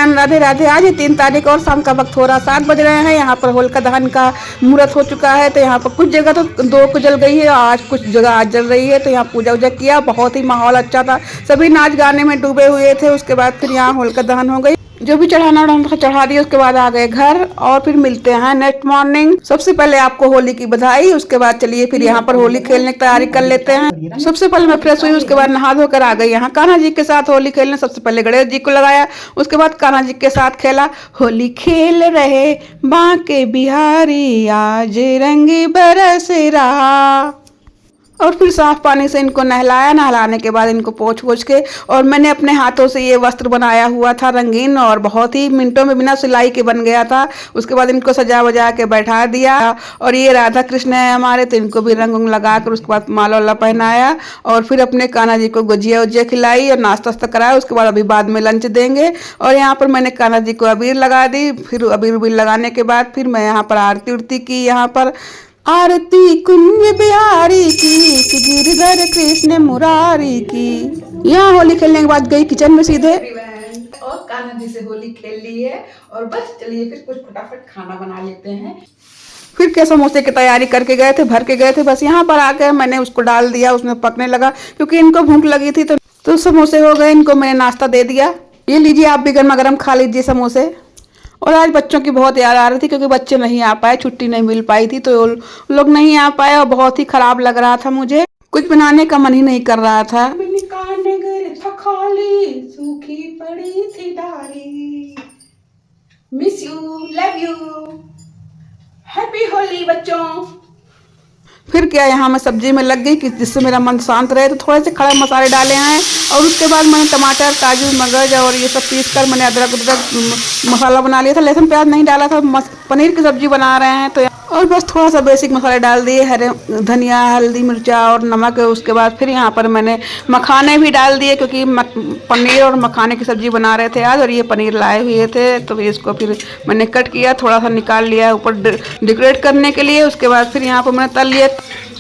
Everyone, Radhe Radhe. आज 3 तारीख और शाम का वक्त हो रहा 7 बज रहे हैं। यहाँ पर होलिका दहन का मुहूर्त हो चुका है। तो यहाँ पर कुछ जगह तो 2 को जल गई है, आज कुछ जगह आज जल रही है। तो यहाँ पूजा वूजा किया, बहुत ही माहौल अच्छा था, सभी नाच गाने में डूबे हुए थे। उसके बाद फिर यहाँ होलिका दहन हो गई, जो भी चढ़ाना उन्होंने चढ़ा दिया। उसके बाद आ गए घर और फिर मिलते हैं नेक्स्ट मॉर्निंग। सबसे पहले आपको होली की बधाई। उसके बाद चलिए फिर यहाँ पर होली खेलने की तैयारी कर लेते हैं। सबसे पहले मैं फ्रेश हुई, उसके बाद नहा धोकर आ गई यहाँ कान्हा जी के साथ होली खेलने। सबसे पहले गणेश जी को लगाया, उसके बाद कान्हा जी के साथ खेला। होली खेल रहे बांके बिहारी, आज रंग बरस रहा। और फिर साफ पानी से इनको नहलाया, नहलाने के बाद इनको पोंछ पोंछ के, और मैंने अपने हाथों से ये वस्त्र बनाया हुआ था रंगीन, और बहुत ही मिनटों में बिना सिलाई के बन गया था। उसके बाद इनको सजा वजा के बैठा दिया। और ये राधा कृष्ण है हमारे, तो इनको भी रंग उंग लगा कर उसके बाद माला वाला पहनाया। और फिर अपने कान्हा जी को गुजिया उजिया खिलाई और नाश्ता वास्ता कराया। उसके बाद अभी बाद में लंच देंगे। और यहाँ पर मैंने कान्हा जी को अबीर लगा दी। फिर अबीर उबीर लगाने के बाद फिर मैं यहाँ पर आरती उरती की। यहाँ पर आरती कुंज बिहारी की, कि गिरधर कृष्ण मुरारी की। यहाँ होली खेलने के बाद गई किचन में सीधे, और कान्हा जी से होली खेल ली है। और बस चलिए फिर कुछ फटाफट खाना बना लेते हैं। फिर क्या समोसे की तैयारी करके गए थे, भर के गए थे। बस यहाँ पर आकर मैंने उसको डाल दिया, उसमें पकने लगा क्योंकि इनको भूख लगी थी। तो समोसे हो गए, इनको मैंने नाश्ता दे दिया। ये लीजिए, आप भी गर्मा गर्म खा लीजिए समोसे। और आज बच्चों की बहुत याद आ रही थी क्योंकि बच्चे नहीं आ पाए, छुट्टी नहीं मिल पाई थी, तो लोग नहीं आ पाए और बहुत ही खराब लग रहा था मुझे। कुछ बनाने का मन ही नहीं कर रहा था। सूखी पड़ी थी डाली। Miss you, love you, happy Holi बच्चों। फिर क्या, यहाँ मैं सब्जी में लग गई कि जिससे मेरा मन शांत रहे। तो थोड़े से खड़े मसाले डाले हैं, और उसके बाद मैंने टमाटर, काजू, मगज और ये सब पीस कर मैंने अदरक मसाला बना लिया था। लहसुन प्याज नहीं डाला था। पनीर की सब्जी बना रहे हैं। तो और बस थोड़ा सा बेसिक मसाले डाल दिए, हरे धनिया, हल्दी, मिर्चा और नमक। उसके बाद फिर यहाँ पर मैंने मखाने भी डाल दिए क्योंकि पनीर और मखाने की सब्जी बना रहे थे आज, और ये पनीर लाए हुए थे। तो इसको फिर मैंने कट किया, थोड़ा सा निकाल लिया ऊपर डेकोरेट करने के लिए। उसके बाद फिर यहाँ पर मैंने तल लिया।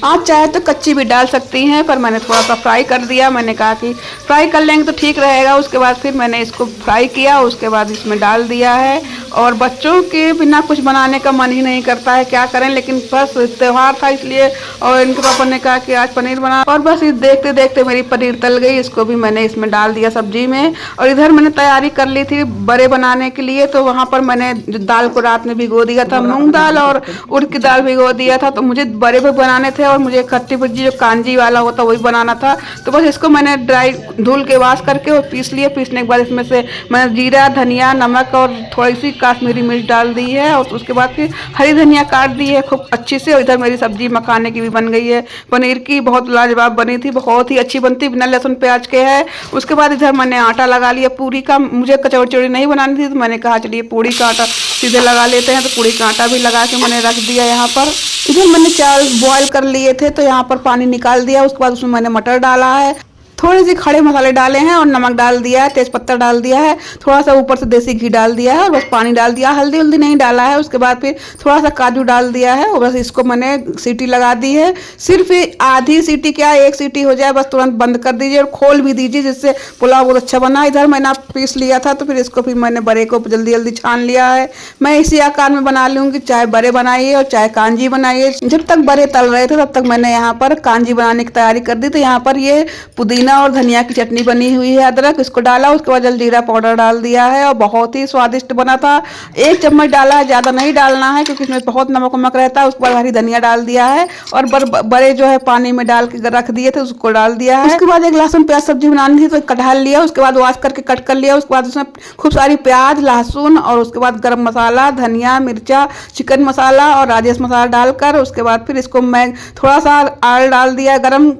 आप चाहे तो कच्ची भी डाल सकती हैं, पर मैंने थोड़ा सा फ्राई कर दिया। मैंने कहा कि फ्राई कर लेंगे तो ठीक रहेगा। उसके बाद फिर मैंने इसको फ्राई किया, उसके बाद इसमें डाल दिया है। और बच्चों के बिना कुछ बनाने का मन ही नहीं करता है, क्या करें। लेकिन बस त्यौहार था इसलिए, और इनके पापा ने कहा कि आज पनीर बना, और बस इस देखते देखते मेरी पनीर तल गई। इसको भी मैंने इसमें डाल दिया सब्जी में। और इधर मैंने तैयारी कर ली थी बड़े बनाने के लिए। तो वहाँ पर मैंने दाल को रात में भिगो दिया था, मूंग दाल और उड़द की दाल भिगो दिया था। तो मुझे बड़े भी बनाने थे, और मुझे खट्टी भुज्जी जो कांजी वाला होता वही बनाना था। तो बस इसको मैंने ड्राई धुल के वाश करके और पीस लिए। पीसने के बाद इसमें से मैंने जीरा, धनिया, नमक और थोड़ी सी काश्मीरी मिर्च डाल दी है। और उसके बाद फिर हरी धनिया काट दी है खूब अच्छी से। और इधर मेरी सब्जी मखाने की भी बन गई है, पनीर की, बहुत लाजवाब बनी थी, बहुत ही अच्छी बनती, बिना लहसुन प्याज के है। उसके बाद इधर मैंने आटा लगा लिया पूरी का। मुझे कचौड़ी नहीं बनानी थी, तो मैंने कहा चलिए पूरी का आटा सीधे लगा लेते हैं। तो पूरी का आटा भी लगा के मैंने रख दिया यहाँ पर। इधर मैंने चावल बॉयल कर लिए थे, तो यहाँ पर पानी निकाल दिया। उसके बाद उसमें मैंने मटर डाला है, थोड़े से खड़े मसाले डाले हैं, और नमक डाल दिया है, तेजपत्ता डाल दिया है, थोड़ा सा ऊपर से देसी घी डाल दिया है, और बस पानी डाल दिया। हल्दी वल्दी नहीं डाला है। उसके बाद फिर थोड़ा सा काजू डाल दिया है, और बस इसको मैंने सीटी लगा दी है। सिर्फ आधी सीटी, क्या 1 सीटी हो जाए बस, तुरंत बंद कर दीजिए और खोल भी दीजिए, जिससे पुलाव बहुत अच्छा बना। इधर मैंने पीस लिया था, तो फिर इसको फिर मैंने बड़े को जल्दी जल्दी छान लिया है। मैं इसी आकार में बना लूँगी, चाहे बड़े बनाइए और चाहे कांजी बनाइए। जब तक बड़े तल रहे थे तब तक मैंने यहाँ पर कांजी बनाने की तैयारी कर दी। तो यहाँ पर ये पुदीना और धनिया की चटनी बनी हुई है, अदरक, इसको डाला। उसके बाद जलजीरा पाउडर डाल दिया है, और बहुत ही स्वादिष्ट बना था। 1 चम्मच डाला है, ज़्यादा नहीं डालना है क्योंकि इसमें बहुत नमक वमक रहता है। उसके बाद हरी धनिया डाल दिया है, और बड़े जो है पानी में डाल के रख दिए थे, उसको डाल दिया है। उसके बाद एक लहसुन प्याज सब्जी बनानी थी, तो कटहल लिया, उसके बाद वॉश करके कट कर लिया। उसके बाद उसमें खूब सारी प्याज, लहसुन, और उसके बाद गरम मसाला, धनिया, मिर्चा, चिकन मसाला और राजेश मसाला डालकर, उसके बाद फिर इसको मैं थोड़ा सा ऑयल डाल दिया गरम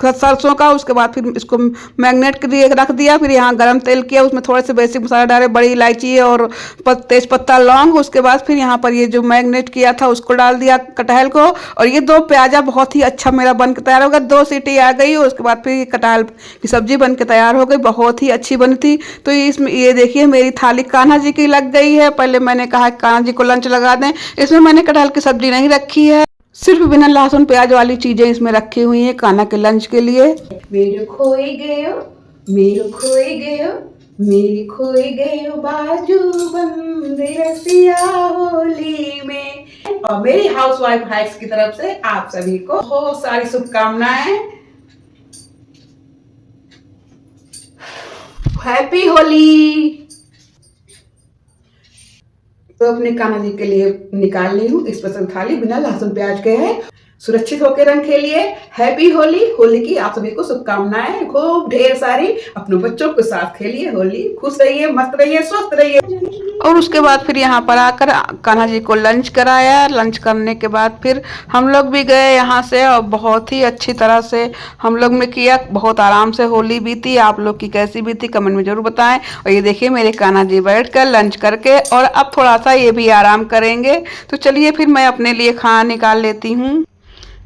सरसों का। उसके बाद फिर इसको मैग्नेट के लिए रख दिया। फिर यहाँ गरम तेल किया, उसमें थोड़े से बेसिक मसाले डाले, बड़ी इलायची और तेज पत्ता, लौंग। उसके बाद फिर यहाँ पर ये जो मैग्नेट किया था उसको डाल दिया, कटहल को। और ये 2 प्याजा बहुत ही अच्छा मेरा बन के तैयार हो गया। 2 सीटी आ गई, उसके बाद फिर कटहल की सब्जी बन के तैयार हो गई, बहुत ही अच्छी बनी थी। तो इसमें ये देखिए मेरी थाली कान्हा जी की लग गई है। पहले मैंने कहा कान्हा जी को लंच लगा दें, इसमें मैंने कटहल की सब्जी नहीं रखी है, सिर्फ बिना लहसुन प्याज वाली चीजें इसमें रखी हुई हैं कान्हा के लंच के लिए। मेरे खोए गयो, मेरे खोए गयो, मेरी खोई गई बाजू बंदी रसिया होली में। और मेरी हाउसवाइफ हैक्स की तरफ से आप सभी को बहुत सारी शुभकामनाएं। हैप्पी होली। तो अपने कान्हा जी के लिए निकाल ली हूँ स्पेशल थाली, बिना लहसुन प्याज के है। सुरक्षित होकर रंग खेलिए। हैप्पी होली। होली की आप सभी को शुभकामनाएं खूब ढेर सारी। अपने बच्चों के साथ खेलिए होली। खुश रहिए, मस्त रहिए, स्वस्थ रहिए। और उसके बाद फिर यहाँ पर आकर कान्हा जी को लंच कराया। लंच करने के बाद फिर हम लोग भी गए यहाँ से, और बहुत ही अच्छी तरह से हम लोग ने किया। बहुत आराम से होली बीती। आप लोग की कैसी बीती कमेंट में जरूर बताएं। और ये देखिए मेरे कान्हा जी बैठ कर लंच करके, और अब थोड़ा सा ये भी आराम करेंगे। तो चलिए फिर मैं अपने लिए खाना निकाल लेती हूँ।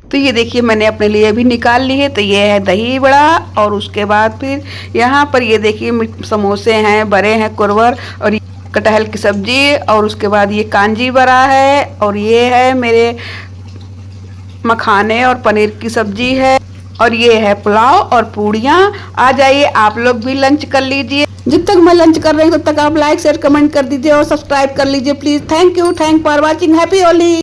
तो ये देखिए मैंने अपने लिए भी निकाल ली है। तो ये है दही बड़ा, और उसके बाद फिर यहाँ पर ये देखिए समोसे हैं, बड़े हैं कुरवर, और कटहल की सब्जी, और उसके बाद ये कांजी बड़ा है, और ये है मेरे मखाने और पनीर की सब्जी है, और ये है पुलाव और पूड़ियाँ। आ जाइए आप लोग भी लंच कर लीजिए। जब तक मैं लंच कर रही हूँ तब तक आप लाइक शेयर कमेंट कर दीजिए और सब्सक्राइब कर लीजिए please. Thank you for watching. Happy Holi.